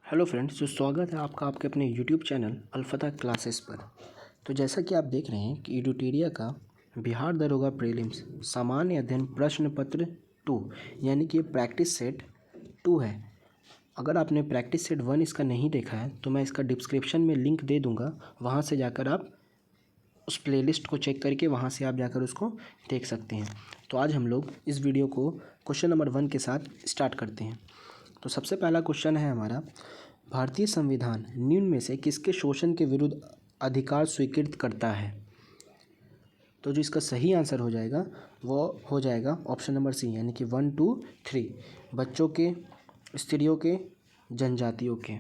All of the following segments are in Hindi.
हेलो फ्रेंड्स, तो स्वागत है आपका आपके अपने यूट्यूब चैनल अलफता क्लासेस पर। तो जैसा कि आप देख रहे हैं कि एडुटेरिया का बिहार दरोगा प्रीलिम्स सामान्य अध्ययन प्रश्न पत्र 2 यानी कि प्रैक्टिस सेट 2 है। अगर आपने प्रैक्टिस सेट 1 इसका नहीं देखा है तो मैं इसका डिस्क्रिप्शन में लिंक दे दूँगा, वहाँ से जाकर आप उस प्लेलिस्ट को चेक करके वहाँ से आप जाकर उसको देख सकते हैं। तो आज हम लोग इस वीडियो को क्वेश्चन नंबर 1 के साथ स्टार्ट करते हैं। तो सबसे पहला क्वेश्चन है हमारा, भारतीय संविधान निम्न में से किसके शोषण के विरुद्ध अधिकार स्वीकृत करता है? तो जो इसका सही आंसर हो जाएगा वो हो जाएगा ऑप्शन नंबर सी, यानी कि 1, 2, 3, बच्चों के, स्त्रियों के, जनजातियों के।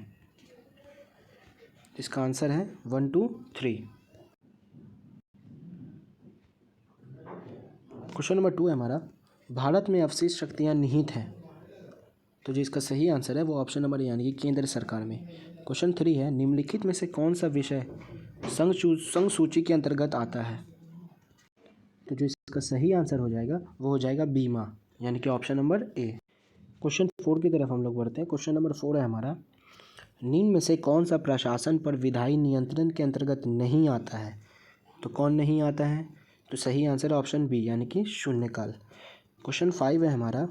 इसका आंसर है 1, 2, 3। क्वेश्चन नंबर 2 है हमारा, भारत में अवशिष्ट शक्तियाँ निहित हैं। तो जो इसका सही आंसर है वो ऑप्शन नंबर यानी कि केंद्र सरकार में। क्वेश्चन 3 है, निम्नलिखित में से कौन सा विषय संघ सूची के अंतर्गत आता है? तो जो इसका सही आंसर हो जाएगा वो हो जाएगा बीमा, यानी कि ऑप्शन नंबर ए। क्वेश्चन 4 की तरफ हम लोग बढ़ते हैं। क्वेश्चन नंबर 4 है हमारा, निम्न में से कौन सा प्रशासन पर विधायी नियंत्रण के अंतर्गत नहीं आता है? तो कौन नहीं आता है? तो सही आंसर है ऑप्शन बी, यानी कि शून्यकाल। क्वेश्चन 5 है हमारा,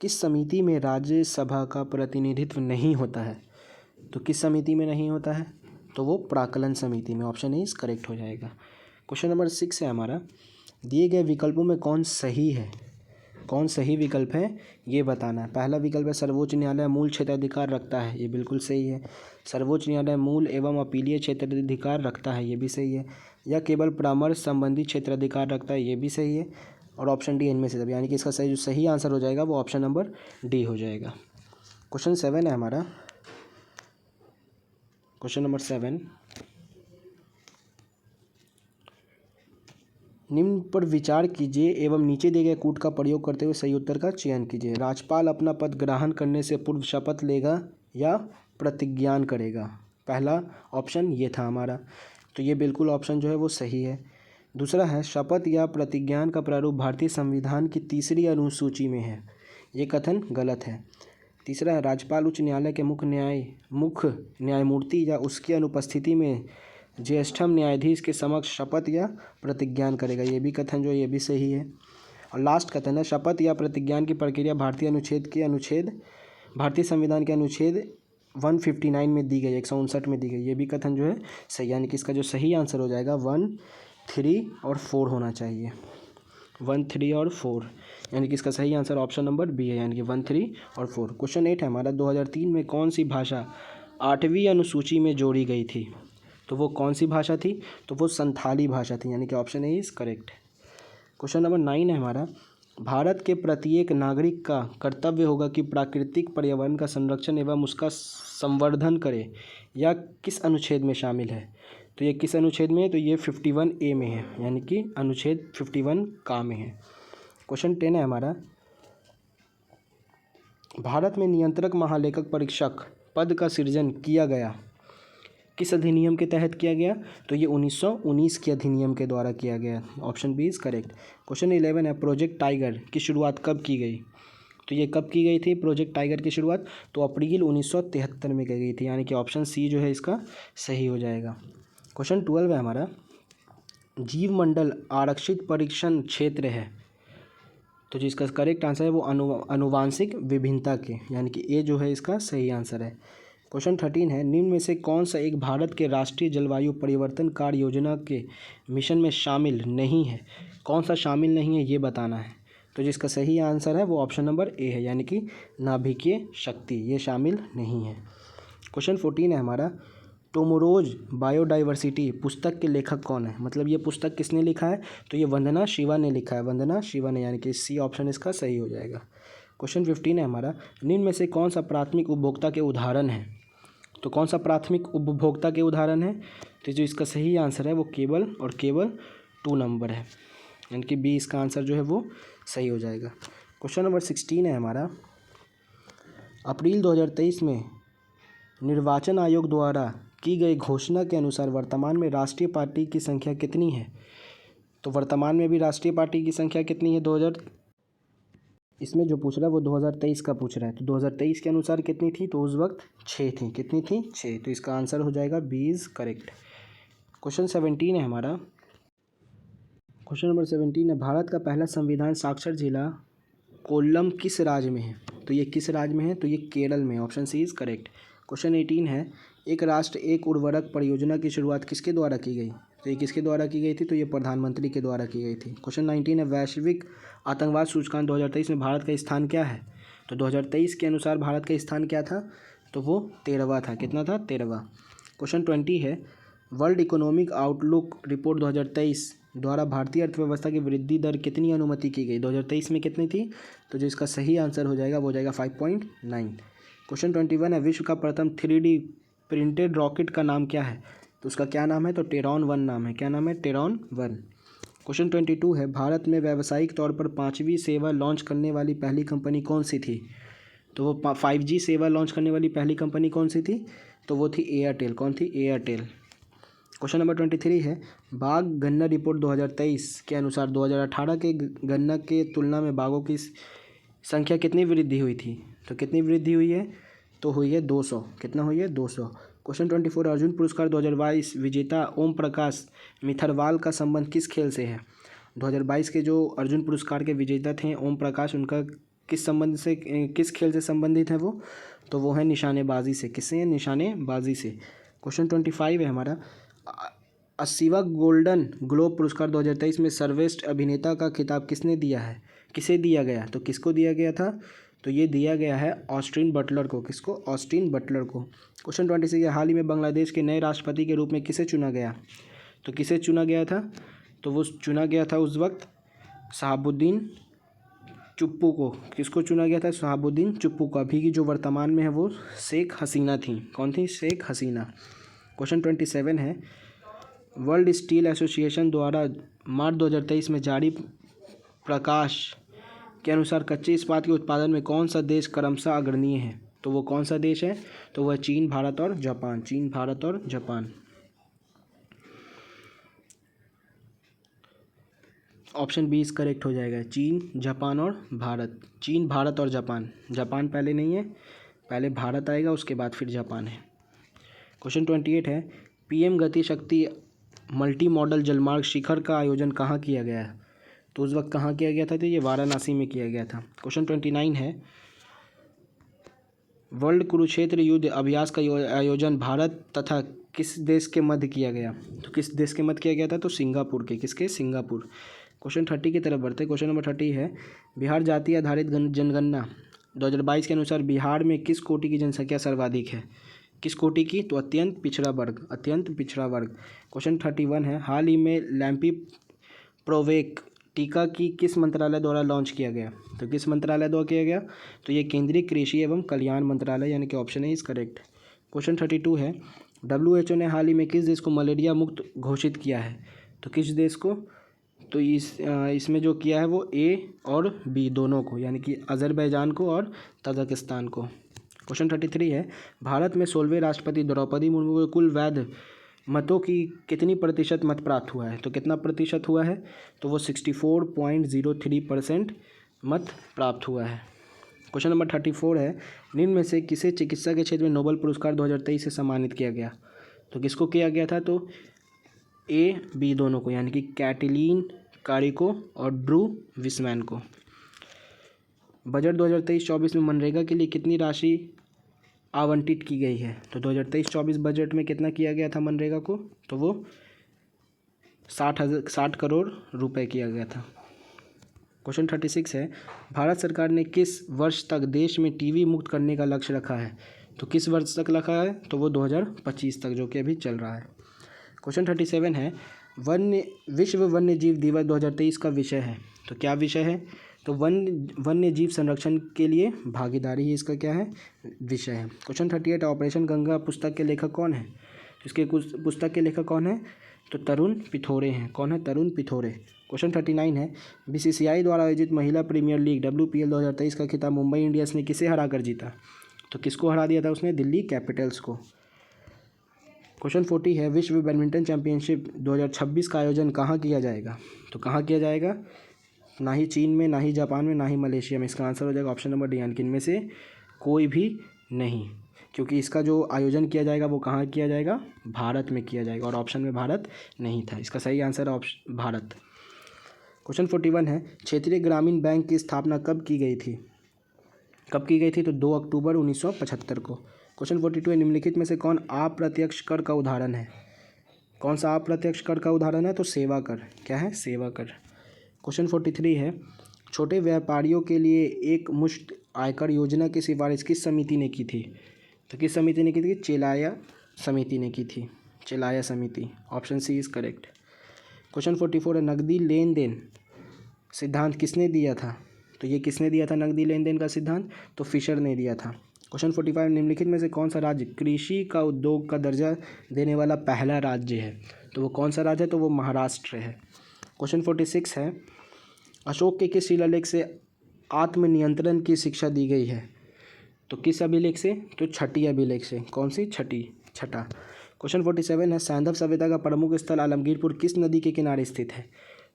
किस समिति में राज्यसभा का प्रतिनिधित्व नहीं होता है? तो किस समिति में नहीं होता है? तो वो प्राक्कलन समिति में। ऑप्शन ए इस करेक्ट हो जाएगा। क्वेश्चन नंबर 6 है हमारा, दिए गए विकल्पों में कौन सही है? कौन सही विकल्प है ये बताना है। पहला विकल्प है सर्वोच्च न्यायालय मूल क्षेत्राधिकार रखता है, ये बिल्कुल सही है। सर्वोच्च न्यायालय मूल एवं अपीलीय क्षेत्राधिकार रखता है, ये भी सही है। या केवल परामर्श संबंधी क्षेत्राधिकार रखता है, ये भी सही है। और ऑप्शन डी इनमें से सब, यानी कि इसका सही जो सही आंसर हो जाएगा वो ऑप्शन नंबर डी हो जाएगा। क्वेश्चन 7 है हमारा, क्वेश्चन नंबर 7, निम्न पर विचार कीजिए एवं नीचे दिए गए कूट का प्रयोग करते हुए सही उत्तर का चयन कीजिए। राज्यपाल अपना पद ग्रहण करने से पूर्व शपथ लेगा या प्रतिज्ञान करेगा? पहला ऑप्शन ये था हमारा, तो ये बिल्कुल ऑप्शन जो है वो सही है। दूसरा है, शपथ या प्रतिज्ञान का प्रारूप भारतीय संविधान की 3री अनुसूची में है, ये कथन गलत है। तीसरा है, राज्यपाल उच्च न्यायालय के मुख्य न्यायमूर्ति या उसकी अनुपस्थिति में ज्येष्ठतम न्यायाधीश के समक्ष शपथ या प्रतिज्ञान करेगा, ये भी कथन जो है ये भी सही है। और लास्ट कथन है, शपथ या प्रतिज्ञान की प्रक्रिया भारतीय संविधान के अनुच्छेद 159 में दी गई, 159 में दी गई, ये भी कथन जो है सही, यानी कि इसका जो सही आंसर हो जाएगा 1, 3 और 4 होना चाहिए। 1, 3 और 4, यानी कि इसका सही आंसर ऑप्शन नंबर बी है, यानी कि 1, 3 और 4। क्वेश्चन 8 है हमारा, 2003 में कौन सी भाषा 8वीं अनुसूची में जोड़ी गई थी? तो वो कौन सी भाषा थी? तो वो संथाली भाषा थी, यानी कि option A is correct. Question number 9 है हमारा, भारत के प्रत्येक नागरिक का कर्तव्य होगा कि प्राकृतिक पर्यावरण का संरक्षण एवं उसका संवर्धन करे, या किस अनुच्छेद में शामिल है? तो ये किस अनुच्छेद में है? तो ये 51A में है, यानी कि अनुच्छेद 51 का में है। क्वेश्चन 10 है हमारा, भारत में नियंत्रक महालेखक परीक्षक पद का सृजन किया गया किस अधिनियम के तहत किया गया? तो ये 1919 के अधिनियम के द्वारा किया गया, option B is correct. Question 11 है, प्रोजेक्ट टाइगर की शुरुआत कब की गई? तो ये कब की गई थी प्रोजेक्ट टाइगर की शुरुआत? तो अप्रैल 1973 में की गई थी, यानी कि ऑप्शन सी जो है इसका सही हो जाएगा। क्वेश्चन 12 है हमारा, जीव मंडल आरक्षित परीक्षण क्षेत्र है, तो जिसका करेक्ट आंसर है वो अनुवांशिक विभिन्नता के, यानी कि ए जो है इसका सही आंसर है। क्वेश्चन 13 है, निम्न में से कौन सा एक भारत के राष्ट्रीय जलवायु परिवर्तन कार्य योजना के मिशन में शामिल नहीं है? कौन सा शामिल नहीं है ये बताना है। तो जिसका सही आंसर है वो ऑप्शन नंबर ए है, यानी कि नाभिकीय शक्ति, ये शामिल नहीं है। क्वेश्चन 14 है हमारा, टुमोरोज बायोडाइवर्सिटी पुस्तक के लेखक कौन है? मतलब ये पुस्तक किसने लिखा है? तो ये वंदना शिवा ने लिखा है, वंदना शिवा ने, यानी कि सी ऑप्शन इसका सही हो जाएगा। क्वेश्चन 15 है हमारा, निम्न में से कौन सा प्राथमिक उपभोक्ता के उदाहरण है? तो कौन सा प्राथमिक उपभोक्ता के उदाहरण है? तो जो इसका सही आंसर है वो केवल और केवल 2 नंबर है, यानी कि बी इसका आंसर जो है वो सही हो जाएगा। क्वेश्चन नंबर 16 है हमारा, अप्रैल 2023 में निर्वाचन आयोग द्वारा की गई घोषणा के अनुसार वर्तमान में राष्ट्रीय पार्टी की संख्या कितनी है? तो वर्तमान में भी राष्ट्रीय पार्टी की संख्या कितनी है इसमें जो पूछ रहा है वो 2023 का पूछ रहा है, तो 2023 के अनुसार कितनी थी, तो उस वक्त 6 थी। कितनी थी, 6। तो इसका आंसर हो जाएगा बी इज़ करेक्ट। क्वेश्चन 17 है हमारा। क्वेश्चन नंबर 17 है, भारत का पहला संविधान साक्षर जिला कोल्लम किस राज्य में है, तो ये किस राज्य में है, तो ये केरल में। Option C is correct. Question 18 है, एक राष्ट्र एक उर्वरक परियोजना की शुरुआत किसके द्वारा की गई, तो ये किसके द्वारा की गई थी, तो ये प्रधानमंत्री के द्वारा की गई थी। क्वेश्चन 19 है, वैश्विक आतंकवाद सूचकांक 2023 में भारत का स्थान क्या है, तो 2023 के अनुसार भारत का स्थान क्या था, तो वो 13वां था। कितना था, 13वां। क्वेश्चन 20 है, वर्ल्ड इकोनॉमिक आउटलुक रिपोर्ट 2023 द्वारा भारतीय अर्थव्यवस्था की वृद्धि दर कितनी अनुमति की गई, 2023 में कितनी थी, तो जो इसका सही आंसर हो जाएगा वो हो जाएगा 5.9। क्वेश्चन 21 है, विश्व का प्रथम 3D प्रिंटेड रॉकेट का नाम क्या है, तो उसका क्या नाम है, तो टेरॉन 1 नाम है। क्या नाम है, टेरॉन 1। क्वेश्चन 22 है, भारत में व्यावसायिक तौर पर 5वीं सेवा लॉन्च करने वाली पहली कंपनी कौन सी थी, तो वो 5G सेवा लॉन्च करने वाली पहली कंपनी कौन सी थी, तो वो थी एयरटेल। कौन थी, एयरटेल। क्वेश्चन नंबर 23 है, बाघ गन्ना रिपोर्ट 2023 के अनुसार 2018 के गन्ना के तुलना में बाघों की संख्या कितनी वृद्धि हुई थी, तो कितनी वृद्धि हुई है, तो हुई है 200। कितना हुई है, 200। क्वेश्चन 24, अर्जुन पुरस्कार 2022 विजेता ओम प्रकाश मिथरवाल का संबंध किस खेल से है, 2022 के जो अर्जुन पुरस्कार के विजेता थे ओम प्रकाश, उनका किस संबंध से, किस खेल से संबंधित है वो, तो वो है निशानेबाजी से। किससे है, निशानेबाजी से। क्वेश्चन 25 है हमारा, 80वां गोल्डन ग्लोब पुरस्कार 2023 में सर्वश्रेष्ठ अभिनेता का खिताब किसने दिया है, किसे दिया गया, तो किसको दिया गया था, तो ये दिया गया है ऑस्टिन बटलर को। किसको, ऑस्टिन बटलर को। क्वेश्चन 26, हाल ही में बांग्लादेश के नए राष्ट्रपति के रूप में किसे चुना गया, तो किसे चुना गया था, तो वो चुना गया था उस वक्त शहाबुद्दीन चुप्पू को। किसको चुना गया था, शहाबुद्दीन चुप्पू को। अभी की जो वर्तमान में है वो शेख हसीना थी। कौन थी, शेख हसीना। क्वेश्चन 27 है, वर्ल्ड स्टील एसोसिएशन द्वारा मार्च 2023 में जारी प्रकाश के अनुसार कच्चे इस्पात के उत्पादन में कौन सा देश क्रमशः अग्रणीय है, तो वो कौन सा देश है, तो वह चीन, भारत और जापान। चीन, भारत और Japan. Option B is correct हो जाएगा, चीन, जापान और भारत। चीन, भारत और जापान। जापान पहले नहीं है, पहले भारत आएगा, उसके बाद फिर जापान है। क्वेश्चन 28 है, पीएम गति शक्ति मल्टी मॉडल जलमार्ग शिखर का आयोजन कहाँ किया गया है, तो उस वक्त कहाँ किया गया था, तो ये वाराणसी में किया गया था। क्वेश्चन 29 है, वर्ल्ड कुरुक्षेत्र युद्ध अभ्यास का आयोजन भारत तथा किस देश के मध्य किया गया, तो किस देश के मध्य किया गया था, तो सिंगापुर के। किसके, सिंगापुर। क्वेश्चन 30 की तरफ बढ़ते। क्वेश्चन नंबर 30 है, बिहार जाति आधारित जनगणना 2022 के अनुसार बिहार में किस कोटि की जनसंख्या सर्वाधिक है, किस कोटि की, तो अत्यंत पिछड़ा वर्ग। अत्यंत पिछड़ा वर्ग। क्वेश्चन 31 है, हाल ही में लैम्पी प्रोवेक टीका की किस मंत्रालय द्वारा लॉन्च किया गया, तो किस मंत्रालय द्वारा किया गया, तो ये केंद्रीय कृषि एवं कल्याण मंत्रालय, यानी कि option A is correct. Question 32 है, WHO ने हाल ही में किस देश को मलेरिया मुक्त घोषित किया है, तो किस देश को, तो इसमें जो किया है वो ए और बी दोनों को, यानी कि अजरबैजान को और तजाकिस्तान को। क्वेश्चन 33 है, भारत में 16वें राष्ट्रपति द्रौपदी मुर्मू को कुल वैध मतों की कितनी प्रतिशत मत प्राप्त हुआ है, तो कितना प्रतिशत हुआ है, तो वो 64.03% मत प्राप्त हुआ है। क्वेश्चन नंबर 34 है, निम्न में से किसे चिकित्सा के क्षेत्र में नोबेल पुरस्कार 2023 से सम्मानित किया गया, तो किसको किया गया था, तो ए बी दोनों को, यानी कि कैटलीन कारिको और ड्रू विस्मैन को। बजट 2023-24 में मनरेगा के लिए कितनी राशि आवंटित की गई है, तो 2023-24 बजट में कितना किया गया था मनरेगा को, तो वो 60 करोड़ रुपए किया गया था। क्वेश्चन 36 है, भारत सरकार ने किस वर्ष तक देश में टीबी मुक्त करने का लक्ष्य रखा है, तो किस वर्ष तक रखा है, तो वो 2025 तक, जो कि अभी चल रहा है। क्वेश्चन 37 है, विश्व वन्य जीव दिवस 2023 का विषय है, तो क्या विषय है, तो वन्य जीव संरक्षण के लिए भागीदारी ही इसका क्या है, विषय है। क्वेश्चन 38, ऑपरेशन गंगा पुस्तक के लेखक कौन है, इसके पुस्तक के लेखक कौन है, तो तरुण पिथोरे हैं। कौन है, तरुण पिथोरे। क्वेश्चन 39 है, BCCI द्वारा आयोजित महिला प्रीमियर लीग WPL 2023 का खिताब मुंबई इंडियंस ने किसे हराकर जीता, तो किसको हरा दिया था उसने, दिल्ली कैपिटल्स को। क्वेश्चन 40 है, विश्व बैडमिंटन चैंपियनशिप 2026 का आयोजन कहाँ किया जाएगा, तो कहाँ किया जाएगा, ना ही चीन में, ना ही जापान में, ना ही मलेशिया में। इसका आंसर हो जाएगा ऑप्शन नंबर डी, यानी कि इनमें से कोई भी नहीं, क्योंकि इसका जो आयोजन किया जाएगा वो कहाँ किया जाएगा, भारत में किया जाएगा, और ऑप्शन में भारत नहीं था। इसका सही आंसर है ऑप्शन भारत। क्वेश्चन 41 है, क्षेत्रीय ग्रामीण बैंक की स्थापना कब की गई थी? कब की गई थी? तो 2 अक्टूबर 1975 को। क्वेश्चन 42 है, निम्नलिखित में से कौन अप्रत्यक्ष कर का उदाहरण है? कौन सा अप्रत्यक्ष कर का उदाहरण है? तो सेवा कर। क्या है? सेवा कर। क्वेश्चन 43 है, छोटे व्यापारियों के लिए एक मुश्त आयकर योजना की सिफारिश किस समिति ने की थी? तो किस समिति ने की थी? चेलाया समिति ने की थी। चेलाया समिति। Option C is correct. Question 44 है, नकदी लेन देन सिद्धांत किसने दिया था? तो ये किसने दिया था नकदी लेन देन का सिद्धांत? तो फिशर ने दिया था। क्वेश्चन 45, निम्नलिखित में से कौन सा राज्य कृषि का उद्योग का दर्जा देने वाला पहला राज्य है? तो वो कौन सा राज्य है? तो वो महाराष्ट्र है। क्वेश्चन 46 है, अशोक के किस शिलालेख से आत्मनियंत्रण की शिक्षा दी गई है? तो किस अभिलेख से? तो छठी अभिलेख से। कौन सी? छठा। क्वेश्चन 47 है, सैंधव सभ्यता का प्रमुख स्थल आलमगीरपुर किस नदी के किनारे स्थित है?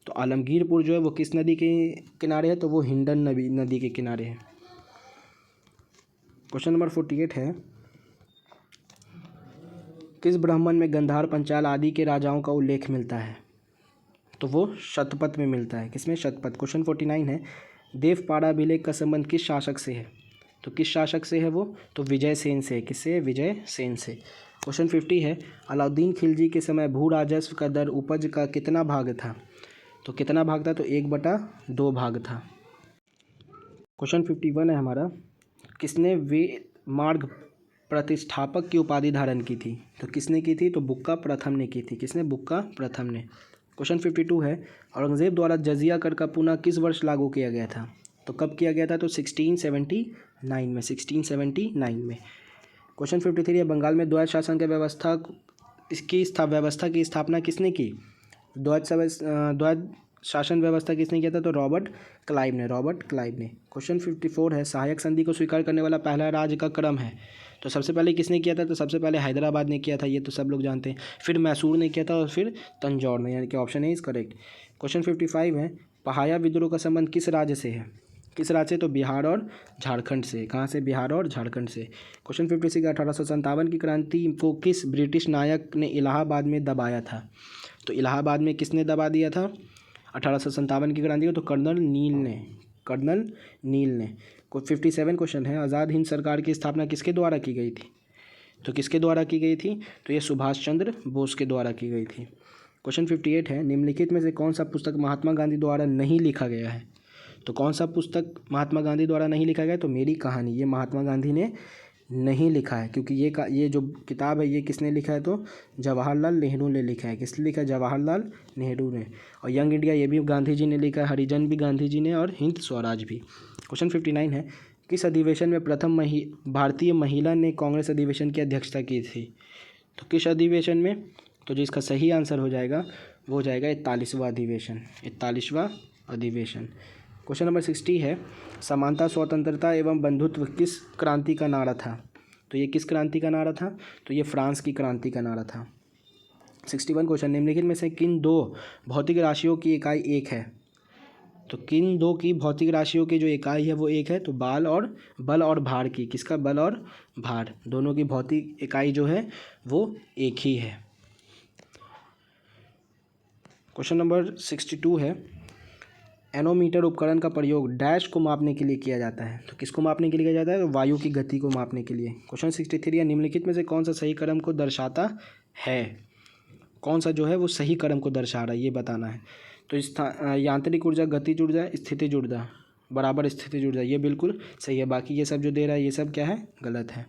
तो आलमगीरपुर जो है वो किस नदी के किनारे है? तो वो हिंडन नदी के किनारे है। क्वेश्चन नंबर 48 है, किस ब्राह्मण में गंधार, पंचाल आदि के राजाओं का उल्लेख मिलता है? तो वो शतपथ में मिलता है। किसमें? शतपथ। क्वेश्चन 49 है, देवपाड़ा अभिलेख का संबंध किस शासक से है? तो किस शासक से है वो? तो विजयसेन से। किससे? विजयसेन से। क्वेश्चन 50 है, अलाउद्दीन खिलजी के समय भू राजस्व का दर उपज का कितना भाग था? तो कितना भाग था? तो 1/2 भाग था। क्वेश्चन 51 है हमारा, किसने वेद मार्ग प्रतिष्ठापक की उपाधि धारण की थी? तो किसने की थी? तो बुक्का प्रथम ने की थी। किसने? बुक्का प्रथम ने। क्वेश्चन 52 है, औरंगजेब द्वारा जजिया कर का पुनः किस वर्ष लागू किया गया था? तो कब किया गया था? तो 1679 में। 1679 में। क्वेश्चन 53 है, बंगाल में द्वैत शासन की व्यवस्था की स्थापना किसने की? द्वैत शासन व्यवस्था किसने किया था? तो रॉबर्ट क्लाइव ने। क्वेश्चन 54 है, सहायक संधि को स्वीकार करने वाला पहला राज्य का क्रम है? तो सबसे पहले किसने किया था? तो सबसे पहले हैदराबाद ने किया था, ये तो सब लोग जानते हैं। फिर मैसूर ने किया था और फिर तंजौर ने, यानी कि option A is correct. Question 55 है, पहाया विद्रोह का संबंध किस राज्य से है? किस राज्य से? तो बिहार और झारखंड से। कहाँ से? बिहार और झारखंड से। क्वेश्चन 56, 1857 की क्रांति को किस ब्रिटिश नायक ने इलाहाबाद में दबाया था? तो इलाहाबाद में किसने दबा दिया था 1857 की क्रांति को? तो कर्नल नील ने। 57 क्वेश्चन है, आज़ाद हिंद सरकार की स्थापना किसके द्वारा की गई थी? तो किसके द्वारा की गई थी? तो ये सुभाष चंद्र बोस के द्वारा की गई थी। क्वेश्चन 58 है, निम्नलिखित में से कौन सा पुस्तक महात्मा गांधी द्वारा नहीं लिखा गया है? तो कौन सा पुस्तक महात्मा गांधी द्वारा नहीं लिखा गया? तो मेरी कहानी। ये महात्मा गांधी ने नहीं लिखा है, क्योंकि ये जो किताब है ये किसने लिखा है? तो जवाहरलाल नेहरू ने लिखा है। किसने लिखा है? जवाहरलाल नेहरू ने। और यंग इंडिया ये भी गांधी जी ने लिखा है, हरिजन भी गांधी जी ने, और हिंद स्वराज भी। क्वेश्चन 59 है, किस अधिवेशन में प्रथम भारतीय महिला ने कांग्रेस अधिवेशन की अध्यक्षता की थी? तो किस अधिवेशन में? तो जिसका सही आंसर हो जाएगा वो हो जाएगा 41वां अधिवेशन। क्वेश्चन नंबर 60 है, समानता, स्वतंत्रता एवं बंधुत्व किस क्रांति का नारा था? तो ये किस क्रांति का नारा था? तो ये फ्रांस की क्रांति का नारा था। 61 क्वेश्चन, निम्नलिखित में से किन दो भौतिक राशियों की इकाई एक है? तो किन दो की भौतिक राशियों की जो इकाई है वो एक है? तो बल और भार की। किसका? बल और भार, दोनों की भौतिक इकाई जो है वो एक ही है। क्वेश्चन नंबर 62 है, एनोमीटर उपकरण का प्रयोग डैश को मापने के लिए किया जाता है? तो किसको मापने के लिए किया जाता है? तो वायु की गति को मापने के लिए। क्वेश्चन 63 है, निम्नलिखित में से कौन सा सही क्रम को दर्शाता है? कौन सा जो है वो सही क्रम को दर्शा रहा है ये बताना है। तो यांत्रिक ऊर्जा, गतिज ऊर्जा, स्थितिज ऊर्जा बराबर स्थितिज ऊर्जा, ये बिल्कुल सही है। बाकी ये सब जो दे रहा है ये सब क्या है? गलत है।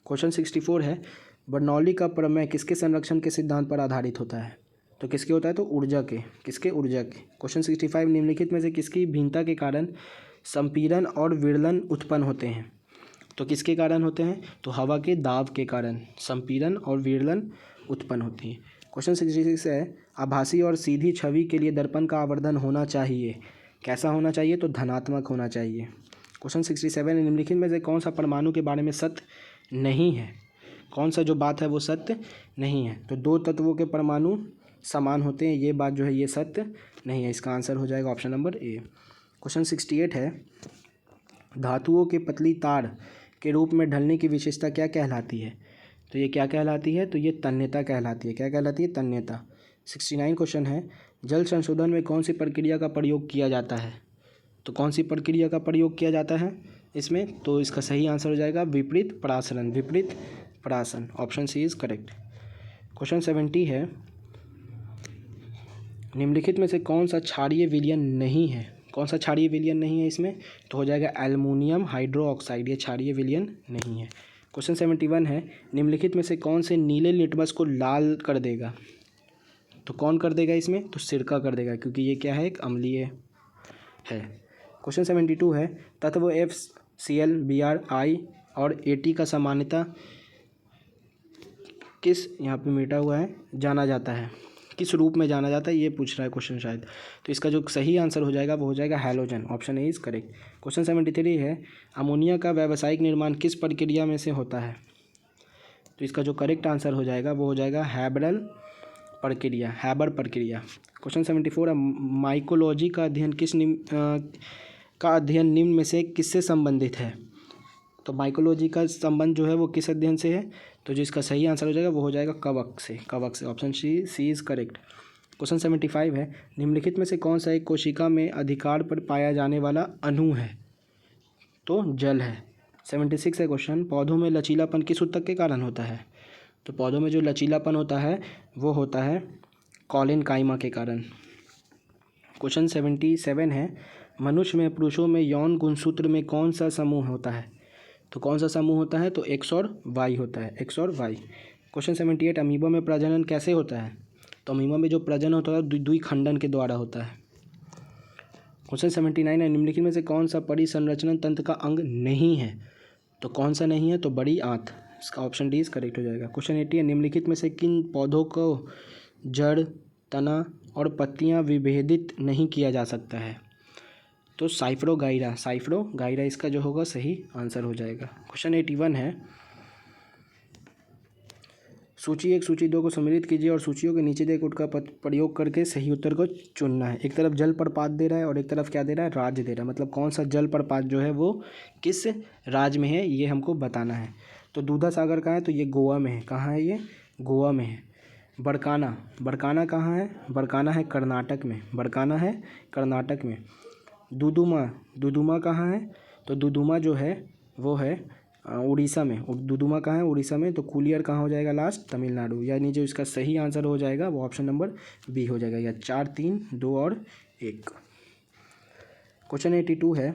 क्वेश्चन 64 है, बर्नौली का प्रमेय किसके संरक्षण के सिद्धांत पर आधारित होता है? तो किसके होता है? तो ऊर्जा के। किसके? ऊर्जा के। क्वेश्चन 65, निम्नलिखित में से किसकी भिन्नता के कारण संपीड़न और विरलन उत्पन्न होते हैं? तो किसके कारण होते हैं? तो हवा के दाब के कारण संपीड़न और विरलन उत्पन्न होती है। क्वेश्चन 66 है, आभासी और सीधी छवि के लिए दर्पण का आवर्धन होना चाहिए। कैसा होना चाहिए? तो धनात्मक होना चाहिए। क्वेश्चन 67, निम्नलिखित में से कौन सा परमाणु के बारे में सत्य नहीं है? कौन सा जो बात है वो सत्य नहीं है? तो दो तत्वों के परमाणु समान होते हैं, ये बात जो है ये सत्य नहीं है। इसका आंसर हो जाएगा ऑप्शन नंबर ए। क्वेश्चन 68 है, धातुओं के पतली तार के रूप में ढलने की विशेषता क्या कहलाती है? तो ये क्या कहलाती है? तो ये तन्यता कहलाती है। क्या कहलाती है? तन्यता। 69 क्वेश्चन है, जल संशोधन में कौन सी प्रक्रिया का प्रयोग किया जाता है? तो कौन सी प्रक्रिया का प्रयोग किया जाता है इसमें? तो इसका सही आंसर हो जाएगा विपरीत परासरण। विपरीत परासरण, option C is correct. Question 70 है, निम्नलिखित में से कौन सा क्षारीय विलयन नहीं है? कौन सा क्षारीय विलयन नहीं है इसमें? तो हो जाएगा एल्युमिनियम हाइड्रोक्साइड, ये क्षारीय विलयन नहीं है। क्वेश्चन 71 है, निम्नलिखित में से कौन से नीले लिटमस को लाल कर देगा? तो कौन कर देगा इसमें? तो सिरका कर देगा, क्योंकि ये क्या है? एक अम्लीय है। क्वेश्चन 72 है, तत्व FCl, Br, I और AT का सामान्यतः किस, यहाँ पे मिटा हुआ है, जाना जाता है, किस रूप में जाना जाता है, ये पूछ रहा है क्वेश्चन शायद। तो इसका जो सही आंसर हो जाएगा वो हो जाएगा halogen, option A is correct. Question 73 है, अमोनिया का व्यावसायिक निर्माण किस प्रक्रिया में से होता है? तो इसका जो करेक्ट आंसर हो जाएगा वो हो जाएगा हैबर प्रक्रिया। क्वेश्चन 74 है, माइकोलॉजी का अध्ययन निम्न में से किससे संबंधित है? तो माइकोलॉजी का संबंध जो है वो किस अध्ययन से है? तो जिसका सही आंसर हो जाएगा वो हो जाएगा कवक से, option C is correct. Question 75 है, निम्नलिखित में से कौन सा एक कोशिका में अधिकार पर पाया जाने वाला अणु है? तो जल है। 76 है क्वेश्चन, पौधों में लचीलापन किस ऊतक के कारण होता है? तो पौधों में जो लचीलापन होता है वो होता है कॉलिनकाइमा के कारण। क्वेश्चन 77 है, मनुष्य में पुरुषों में यौन गुणसूत्र में कौन सा समूह होता है? तो कौन सा समूह होता है? तो एक्स और वाई होता है, एक्स और वाई। क्वेश्चन 78, अमीबा में प्रजनन कैसे होता है? तो अमीबा में जो प्रजनन होता है द्विखंडन के द्वारा होता है। क्वेश्चन 79 है, निम्नलिखित में से कौन सा परिसंरचना तंत्र का अंग नहीं है? तो कौन सा नहीं है? तो बड़ी आंत, इसका ऑप्शन डी इज करेक्ट हो जाएगा। क्वेश्चन 80 है, निम्नलिखित में से किन पौधों को जड़, तना और पत्तियां विभेदित नहीं किया जा सकता है? तो साइफ्रोगाइरा इसका जो होगा सही आंसर हो जाएगा। क्वेश्चन 81 है, सूची 1 सूची 2 को सम्मिलित कीजिए और सूचियों के नीचे दिए कोड का प्रयोग करके सही उत्तर को चुनना है। एक तरफ जल प्रपात दे रहा है और एक तरफ क्या दे रहा है? राज्य दे रहा है। मतलब कौन सा जल प्रपात जो है वो किस राज्य में है ये हमको बताना है। तो दूधा सागर कहाँ है? तो ये गोवा में है। कहाँ है ये? गोवा में है। बड़काना कहाँ है? बड़काना है कर्नाटक में, कर्नाटक में। दुदुमा कहाँ है? तो दुदुमा जो है वो है उड़ीसा में। दुदुमा कहाँ है? उड़ीसा में। तो कुलियर कहाँ हो जाएगा लास्ट? तमिलनाडु। यानी जो इसका सही आंसर हो जाएगा वो ऑप्शन नंबर बी हो जाएगा। या 4, 3, 2 और 1। क्वेश्चन 82 है,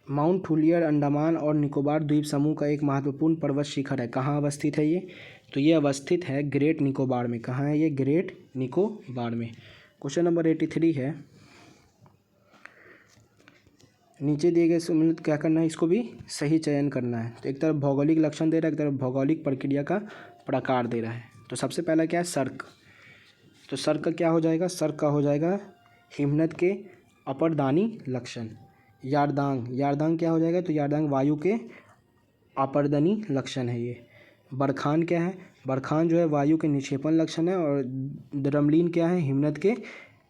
माउंट हुलियर अंडमान और निकोबार द्वीप समूह का एक महत्वपूर्ण पर्वत शिखर है। कहाँ अवस्थित है ये? तो ये अवस्थित है ग्रेट निकोबार में। कहाँ है ये? ग्रेट निकोबार में। क्वेश्चन नंबर 83 है, नीचे दिए गए सम्मिलित क्या करना है? इसको भी सही चयन करना है। तो एक तरफ भौगोलिक लक्षण दे रहा है, एक तरफ भौगोलिक प्रक्रिया का प्रकार दे रहा है। तो सबसे पहला क्या है? सर्क। तो सर्क का क्या हो जाएगा? सर्क का हो जाएगा हिमनद के अपरदानी लक्षण। यारदांग क्या हो जाएगा? तो यारदांग वायु के अपरदनी लक्षण है ये। बरखान क्या है? बरखान जो है वायु के निक्षेपण लक्षण है और द्रमलीन क्या है? हिमनद के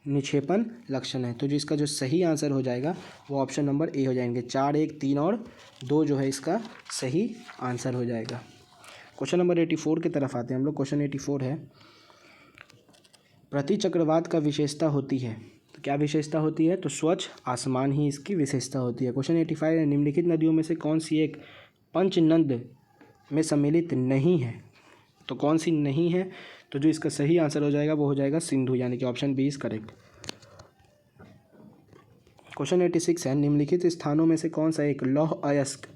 निक्षेपण लक्षण है। तो जो इसका जो सही आंसर हो जाएगा वो ऑप्शन नंबर ए हो जाएंगे। 4, 1, 3 और 2 जो है इसका सही आंसर हो जाएगा। क्वेश्चन नंबर 84 की तरफ आते हैं हम लोग। क्वेश्चन 84 है, प्रतिचक्रवात का विशेषता होती है। तो क्या विशेषता होती है? तो स्वच्छ आसमान ही इसकी विशेषता होती है। क्वेश्चन 85 है, निम्नलिखित नदियों में से कौन सी एक पंचनद में सम्मिलित नहीं है? तो कौन सी नहीं है? तो जो इसका सही आंसर हो जाएगा वो हो जाएगा सिंधु, यानी कि option B is correct. Question 86 है, निम्नलिखित स्थानों में से कौन सा एक लौह अयस्क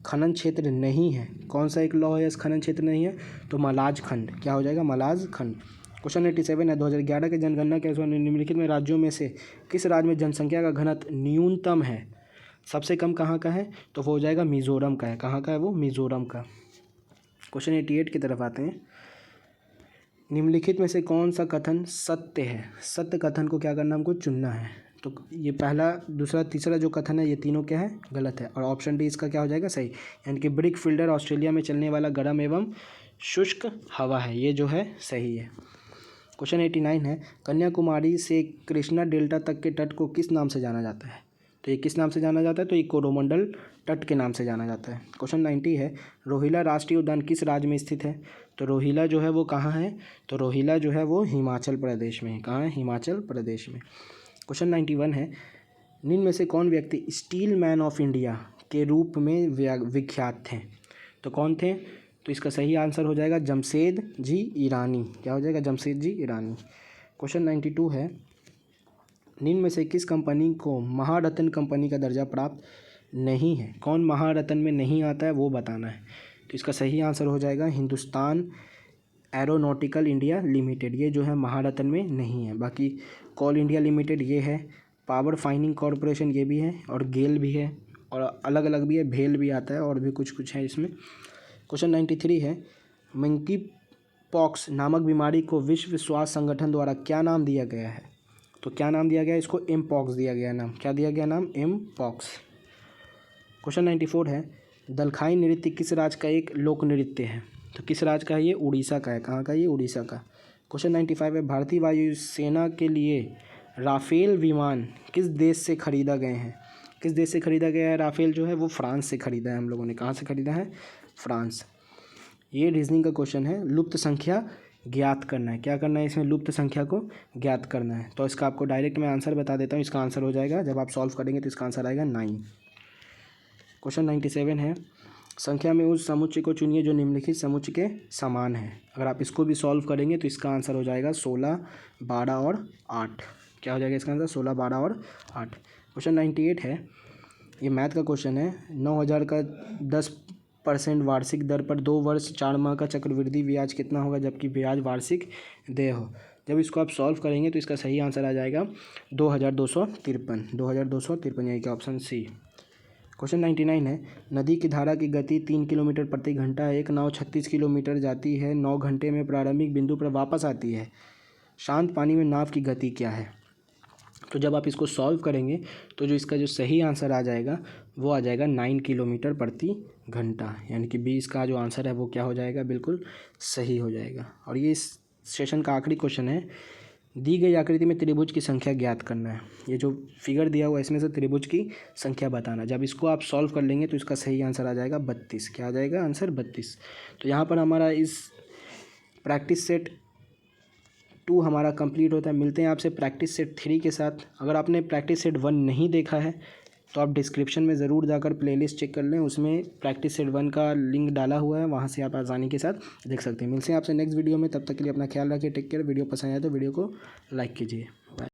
खनन क्षेत्र नहीं है? कौन सा एक लौह अयस्क खनन क्षेत्र नहीं है? तो मलाज खंड। क्या हो जाएगा? मलाज खंड। क्वेश्चन 87 है, 2011 के जनगणना के अनुसार निम्नलिखित में राज्यों में से किस राज्य में जनसंख्या का घनत्व न्यूनतम है? सबसे कम कहाँ का है? तो वो हो जाएगा मिजोरम का है। कहाँ का है वो? मिजोरम का। क्वेश्चन 88 की तरफ आते हैं, निम्नलिखित में से कौन सा कथन सत्य है? सत्य कथन को क्या करना? हमको चुनना है। तो ये पहला, दूसरा, तीसरा जो कथन है ये तीनों क्या है? गलत है। और ऑप्शन डी इसका क्या हो जाएगा? सही। यानी कि ब्रिक फिल्डर ऑस्ट्रेलिया में चलने वाला गर्म एवं शुष्क हवा है, ये जो है सही है। क्वेश्चन 89 है, कन्याकुमारी से कृष्णा डेल्टा तक के तट को किस नाम से जाना जाता है? तो ये किस नाम से जाना जाता है? तो ये कोरोमंडल तट के नाम से जाना जाता है। क्वेश्चन 90 है, रोहिला राष्ट्रीय उद्यान किस राज्य में स्थित है? तो रोहिला जो है वो कहाँ है? तो रोहिला जो है वो हिमाचल प्रदेश में है। कहाँ है? हिमाचल प्रदेश में। क्वेश्चन 91 है, निम्न में से कौन व्यक्ति स्टील मैन ऑफ इंडिया के रूप में विख्यात थे? तो कौन थे? तो इसका सही आंसर हो जाएगा जमशेद जी ईरानी। क्या हो जाएगा? जमशेद जी ईरानी। क्वेश्चन 92 है, निम्न में से किस कंपनी को महारत्न कंपनी का दर्जा प्राप्त नहीं है? कौन महारत्न में नहीं आता है वो बताना है। तो इसका सही आंसर हो जाएगा हिंदुस्तान एरोनॉटिकल इंडिया लिमिटेड। ये जो है महारत्न में नहीं है। बाकी कोल इंडिया लिमिटेड ये है, पावर फाइनिंग कॉरपोरेशन ये भी है, और गेल भी है, और अलग अलग भी है, भेल भी आता है, और भी कुछ कुछ है इसमें। क्वेश्चन 93 है, मंकी पॉक्स नामक बीमारी को विश्व स्वास्थ्य संगठन द्वारा क्या नाम दिया गया है? तो क्या नाम दिया गया? इसको एम पॉक्स दिया गया नाम। क्या दिया गया नाम? M pox. क्वेश्चन 94 है, दलखाई नृत्य किस राज्य का एक लोक नृत्य है? तो किस राज्य का है ये? उड़ीसा का है। कहाँ का? ये उड़ीसा का। क्वेश्चन 95 है, भारतीय वायुसेना के लिए राफेल विमान किस देश से खरीदा गए हैं? किस देश से खरीदा गया है? राफेल जो है वो फ्रांस से खरीदा है हम लोगों ने। कहाँ से खरीदा है? फ्रांस। ये रीजनिंग का क्वेश्चन है, लुप्त संख्या ज्ञात करना है। क्या करना है इसमें? लुप्त संख्या को ज्ञात करना है। तो इसका आपको डायरेक्ट मैं आंसर बता देता हूँ। इसका आंसर हो जाएगा, जब आप सॉल्व करेंगे तो इसका आंसर आएगा 9। क्वेश्चन 97 है, संख्या में उस समुच्चय को चुनिए जो निम्नलिखित समुच्चय के समान है। अगर आप इसको भी सॉल्व करेंगे तो इसका आंसर हो जाएगा 16, 12 और 8। क्या हो जाएगा इसका आंसर? 16, 12 और 8। क्वेश्चन 98 है, ये मैथ का क्वेश्चन है, 9000 का 10% वार्षिक दर पर 2 वर्ष 4 माह का चक्रवृद्धि ब्याज कितना होगा जबकि ब्याज वार्षिक देय हो? जब इसको आप सॉल्व करेंगे तो इसका सही आंसर आ जाएगा 2253। 2253 यानी कि ऑप्शन सी। क्वेश्चन 99 है, नदी की धारा की गति 3 किलोमीटर प्रति घंटा है। एक नाव 36 किलोमीटर जाती है, 9 घंटे में प्रारंभिक बिंदु पर वापस आती है। शांत पानी में नाव की गति क्या है? तो जब आप इसको सॉल्व करेंगे तो जो इसका जो सही आंसर आ जाएगा वो आ जाएगा 9 किलोमीटर प्रति घंटा, यानी कि 20 का जो आंसर है वो क्या हो जाएगा? बिल्कुल सही हो जाएगा। और ये इस सेशन का आखिरी क्वेश्चन है, दी गई आकृति में त्रिभुज की संख्या ज्ञात करना है। ये जो फिगर दिया हुआ है इसमें से त्रिभुज की संख्या बताना। जब इसको आप सॉल्व कर लेंगे तो इसका सही आंसर आ जाएगा 32। क्या आ जाएगा आंसर? 32। तो यहाँ पर हमारा इस प्रैक्टिस सेट 2 हमारा कंप्लीट होता है। मिलते हैं आपसे प्रैक्टिस सेट 3 के साथ। अगर आपने प्रैक्टिस सेट 1 नहीं देखा है तो आप डिस्क्रिप्शन में ज़रूर जाकर प्लेलिस्ट चेक कर लें, उसमें प्रैक्टिस सेट 1 का लिंक डाला हुआ है, वहाँ से आप आसानी के साथ देख सकते हैं। मिलते हैं आपसे नेक्स्ट वीडियो में, तब तक के लिए अपना ख्याल रखिए। Take care. वीडियो पसंद आए तो वीडियो को लाइक कीजिए। बाय।